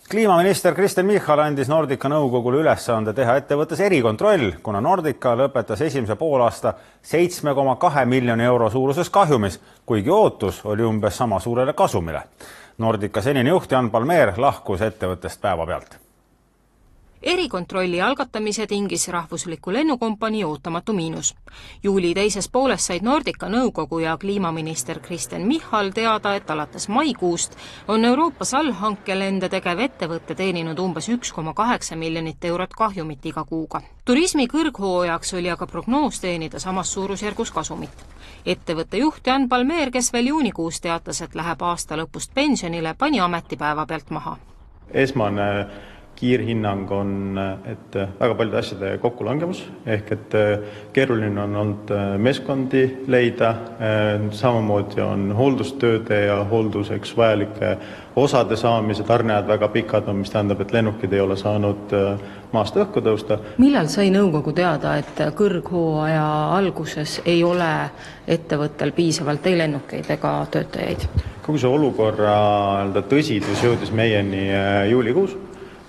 Kliimaminister Kristen Michal andis Nordica nõukogule ülesande teha ettevõttes erikontroll, kuna Nordica lõpetas esimese poolaasta 7,2 miljoni euro suuruses kahjumis, kuigi ootus oli umbes sama suurele kasumile. Nordica senine juht Jan Palmér lahkus ettevõttest päeva pealt. Erikontrolli algatamise tingis rahvusliku lennukompanii ootamatu miinus. Juuli teises pooles said Nordica nõukogu ja kliimaminister Kristen Michal teada, et alates maikuust on Euroopas allhankelende tegev ettevõtte teeninud umbes 1,8 miljonit eurot kahjumit iga kuuga. Turismi kõrghooajaks oli aga prognoos teenida samas suurusjärgus kasumit. Ettevõtte juht Jan Palmér, kes veel juunikuus teatas, et läheb aasta lõpust pensionile, pani ametipäeva pealt maha. Esmane kiirhinnang on, et väga paljude asjade kokkulangemus, ehk et keeruline on olnud meeskondi leida, samamoodi on hooldustööde ja hoolduseks vajalike osade saamise tarneajad väga pikad, mis tähendab, et lennukid ei ole saanud maast õhku tõusta. Millal sai nõukogu teada, et kõrghooaja alguses ei ole ettevõttel piisavalt ei lennukeid ega töötajaid? Kogu see olukorra tõsidus jõudis meieni juulikuus,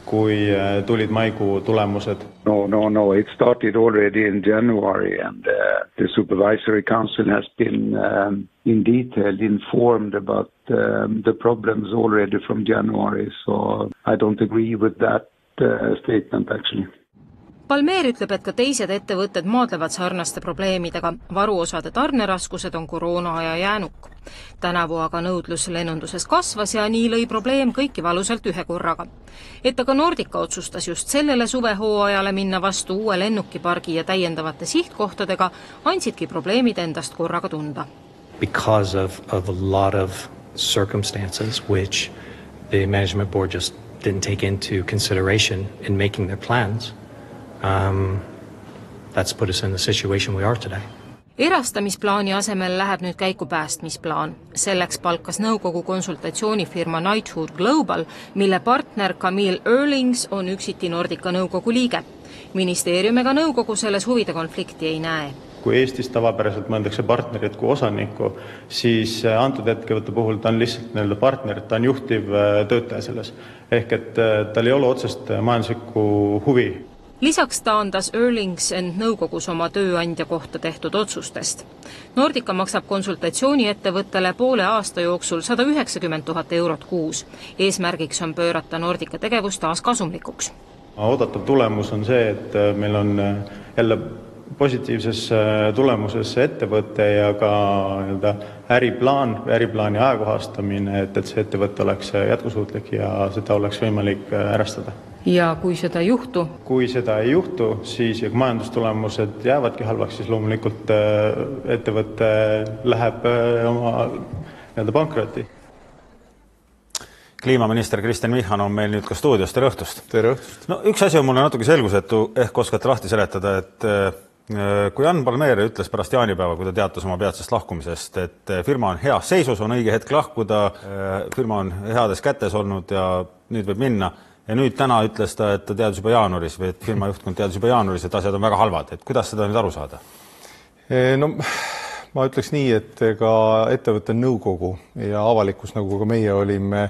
kui tulid maikuu tulemused. No, it started already in January and the supervisory council has been in detail informed about the problems already from January, so I don't agree with that statement actually. Palmér ütleb, et ka teised ettevõtted maadlevad sarnaste probleemidega. Varuosade tarneraskused on koroonaaja jäänuk. Tänavu aga nõudlus lennunduses kasvas ja nii lõi probleem kõiki valusalt ühe korraga. Et aga Nordica otsustas just sellele suvehooajale minna vastu uue lennukipargi ja täiendavate sihtkohtadega, andsidki probleemid endast korraga tunda. Because of a lot of circumstances which the management board just didn't take into consideration in making their plans. That's put us in the situation we are today. Erastamisplaani asemel läheb nüüd käiku päästmisplaan. Selleks palkas nõukogu konsultatsioonifirma Knighthood Global, mille partner Camille Erlings on üksiti Nordica nõukogu liige. Ministeerium ega nõukogu selles huvide konflikti ei näe. Kui Eestis tavapäraselt mõeldakse partnerit kui osanikku, siis antud ettevõtte puhul ta on lihtsalt partner, ta on juhtiv töötaja selles. Ehk et tal ei ole otsest majanduslikku huvi. Lisaks taandas Erlings end nõukogus oma tööandja kohta tehtud otsustest. Nordica maksab konsultatsiooni ettevõttele poole aasta jooksul 190 000 eurot kuus. Eesmärgiks on pöörata Nordica tegevus taas kasumlikuks. Oodatav tulemus on see, et meil on jälle positiivses tulemuses ettevõtte ja ka äriplaani ajakohastamine, et see ettevõte oleks jätkusuutlik ja seda oleks võimalik ärastada. Ja kui seda ei juhtu? Kui seda ei juhtu, siis ja kui majandustulemused jäävadki halvaks, siis loomulikult ettevõte läheb oma pankrotti. Kliimaminister Kristen Michal on meil nüüd ka stuudios. Tere õhtust. Tere õhtust. No, üks asi on mulle natuke selgusetu, ehk oskate lahti seletada, et kui Jan Palmér ütles pärast jaanipäeva, kui ta teatas oma peatsest lahkumisest, et firma on heas seisus, on õige hetk lahkuda, firma on heades kätes olnud ja nüüd võib minna. Ja nüüd täna ütles ta, et ta teadis juba jaanuaris või et firma juhtkond teadis juba jaanuaris, et asjad on väga halvad. Et kuidas seda nüüd aru saada? No, ma ütleks nii, et ka ettevõtte nõukogu ja avalikkus, nagu ka meie olime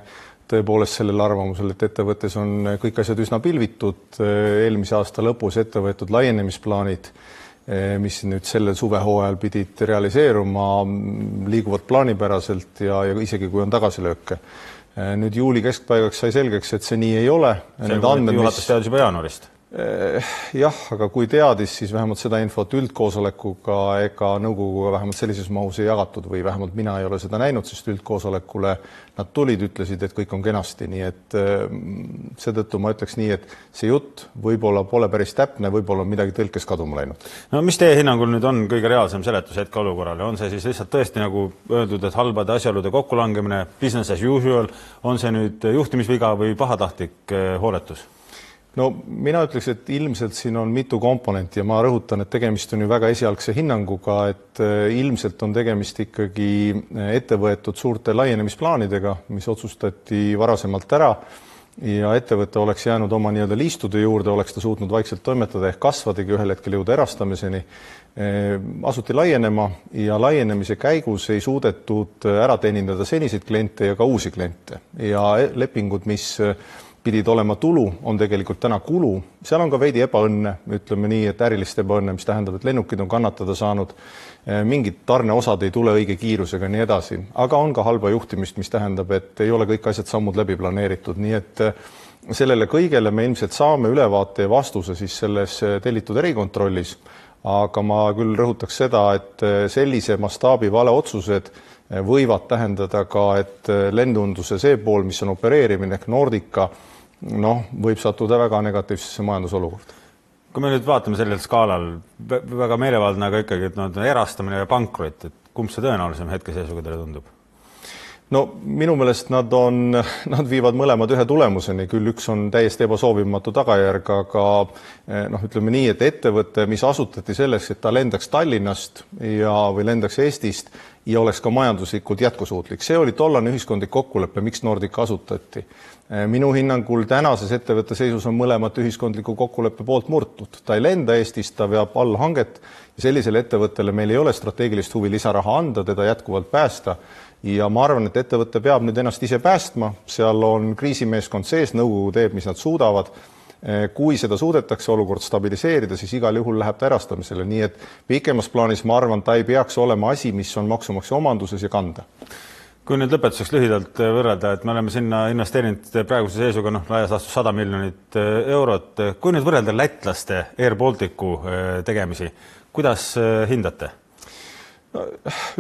tõepoolest sellel arvamusel, et ettevõttes on kõik asjad üsna pilvitud. Eelmise aasta lõpus ettevõetud laienemisplaanid, mis nüüd sellel suvehooajal pidid realiseeruma, liiguvad plaanipäraselt ja isegi kui on tagasilööke. Nüüd juuli keskpaigaks sai selgeks, et see nii ei ole. Juhatus teadis juba jaanuarist. Jah, aga kui teadis, siis vähemalt seda infot üldkoosolekuga ega nõukoguga vähemalt sellises mahus ei jagatud või vähemalt mina ei ole seda näinud, sest üldkoosolekule nad tulid, ütlesid, et kõik on kenasti. Nii et seetõttu ma ütleks nii, et see jutt võib-olla pole päris täpne, võib-olla on midagi tõlkes kaduma läinud. No mis teie hinnangul nüüd on kõige reaalsem seletus hetke olukorrale? On see siis lihtsalt tõesti nagu öeldud, et halbade asjaolude kokkulangemine, business as usual, on see nüüd juhtimisviga või pahatahtlik hooletus? No mina ütleks, et ilmselt siin on mitu komponenti ja ma rõhutan, et tegemist on ju väga esialgse hinnanguga, et ilmselt on tegemist ikkagi ettevõetud suurte laienemisplaanidega, mis otsustati varasemalt ära ja ettevõte oleks jäänud oma nii-öelda liistude juurde, oleks ta suutnud vaikselt toimetada ehk kasvadagi ühel hetkel jõuda erastamiseni. Asuti laienema ja laienemise käigus ei suudetud ära teenindada seniseid kliente ja ka uusi kliente ja lepingud, mis pidid olema tulu, on tegelikult täna kulu. Seal on ka veidi ebaõnne, ütleme nii, et ärilist ebaõnne, mis tähendab, et lennukid on kannatada saanud, mingid tarneosad ei tule õige kiirusega, nii edasi. Aga on ka halba juhtimist, mis tähendab, et ei ole kõik asjad sammud läbi planeeritud, nii et sellele kõigele me ilmselt saame ülevaate ja vastuse siis selles tellitud erikontrollis, aga ma küll rõhutaks seda, et sellise mastaabi valeotsused võivad tähendada ka, et lendunduse see pool, mis on opereerimine ehk Nordica, võib sattuda väga negatiivsesse majandusolukorda. Kui me nüüd vaatame sellel skaalal, väga meelevaldne, aga ikkagi erastamine ja pankrot, et kumb see tõenäolisem hetkeseisuga teile tundub? Minu meelest nad viivad mõlemad ühe tulemuseni, küll üks on täiesti ebasoovimatu tagajärg, aga ütleme nii, et ettevõte, mis asutati selleks, et ta lendaks Tallinnast või lendaks Eestist ja oleks ka majanduslikult jätkusuutlik. See oli tollane ühiskondlik kokkulepe, miks Nordica asutati. Minu hinnangul tänases ettevõtte seisus on mõlemat ühiskondliku kokkuleppe poolt murtud. Ta ei lenda Eestist, ta veab allhanget ja sellisele ettevõttele meil ei ole strateegilist huvi lisaraha anda, teda jätkuvalt päästa. Ja ma arvan, et ettevõtte peab nüüd ennast ise päästma, seal on kriisimeeskond sees, nõukogu teeb, mis nad suudavad. Kui seda suudetakse olukord stabiliseerida, siis igal juhul läheb ta erastamisele, nii et pikemas plaanis ma arvan, ta ei peaks olema asi, mis on maksumaksja omanduses ja kanda. Kui nüüd lõpetuseks lühidalt võrrelda, et me oleme sinna investeerinud praeguse seisuga laias laastus 100 miljonit eurot. Kui nüüd võrrelda lätlaste Air Balticu tegemisi, kuidas hindate?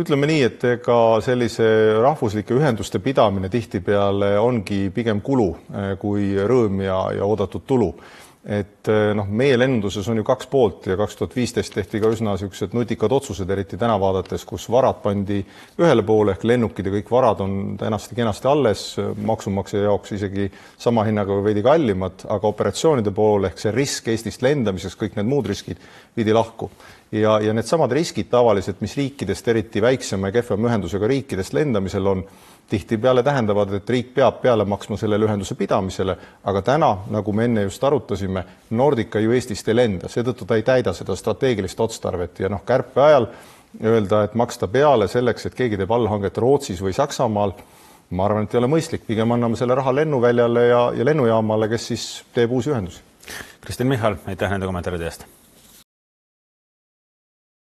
Ütleme nii, et ega sellise rahvuslike ühenduste pidamine tihtipeale ongi pigem kulu kui rõõm ja oodatud tulu. Et meie lennunduses on ju 2 poolt ja 2015 tehti ka üsna sellised nutikad otsused, eriti täna vaadates, kus varad pandi ühele poole ehk lennukid ja kõik varad on kenasti alles, maksumaksja jaoks isegi sama hinnaga või veidi kallimad, aga operatsioonide pool ehk see risk Eestist lendamiseks, kõik need muud riskid viidi lahku. Ja need samad riskid tavaliselt, mis riikidest eriti väiksema ja kehvema ühendusega riikidest lendamisel on, tihtipeale tähendavad, et riik peab peale maksma sellele ühenduse pidamisele, aga täna, nagu me enne just arutasime, Nordica ju Eestist ei lenda, seetõttu ta ei täida seda strateegilist otstarvet ja kärpe ajal öelda, et maksta peale selleks, et keegi teeb allhanget Rootsis või Saksamaal, ma arvan, et ei ole mõistlik, pigem anname selle raha lennuväljale ja lennujaamale, kes siis teeb uusi ühendusi. Kristen Michal, aitäh nende kommentaaride eest.